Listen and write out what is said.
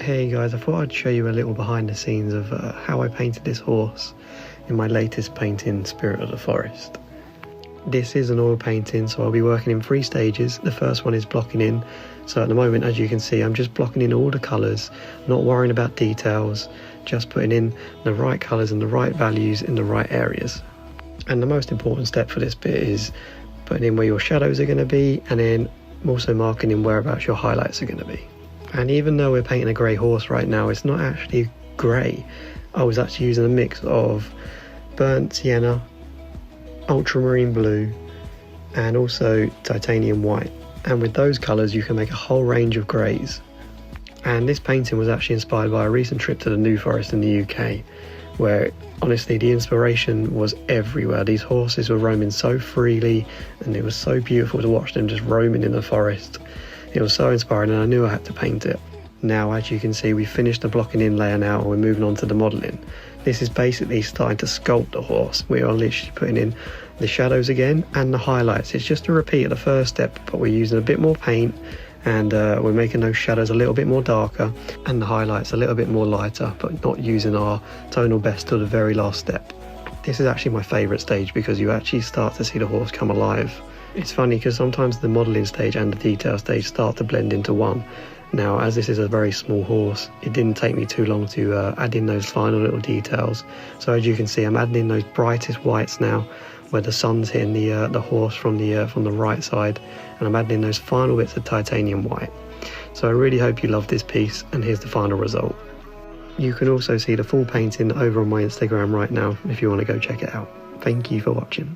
Hey guys, I thought I'd show you a little behind the scenes of how I painted this horse in my latest painting, Spirit of the Forest. This is an oil painting, so I'll be working in 3 stages. The first one is blocking in. So at the moment, as you can see, I'm just blocking in all the colours, not worrying about details, just putting in the right colours and the right values in the right areas. And the most important step for this bit is putting in where your shadows are going to be, and then also marking in whereabouts your highlights are going to be. And even though we're painting a grey horse right now, it's not actually grey. I was actually using a mix of burnt sienna, ultramarine blue, and also titanium white. And with those colours you can make a whole range of greys. And this painting was actually inspired by a recent trip to the New Forest in the UK, where honestly the inspiration was everywhere. These horses were roaming so freely and it was so beautiful to watch them just roaming in the forest. It was so inspiring and I knew I had to paint it. Now, as you can see, we finished the blocking in layer now and we're moving on to the modelling. This is basically starting to sculpt the horse. We are literally putting in the shadows again and the highlights. It's just a repeat of the first step, but we're using a bit more paint and we're making those shadows a little bit more darker and the highlights a little bit more lighter, but not using our tonal best till the very last step. This is actually my favourite stage because you actually start to see the horse come alive. It's funny because sometimes the modelling stage and the detail stage start to blend into one. Now, as this is a very small horse, it didn't take me too long to add in those final little details. So as you can see, I'm adding in those brightest whites now, where the sun's hitting the horse from the right side, and I'm adding in those final bits of titanium white. So I really hope you love this piece, and here's the final result. You can also see the full painting over on my Instagram right now if you want to go check it out. Thank you for watching.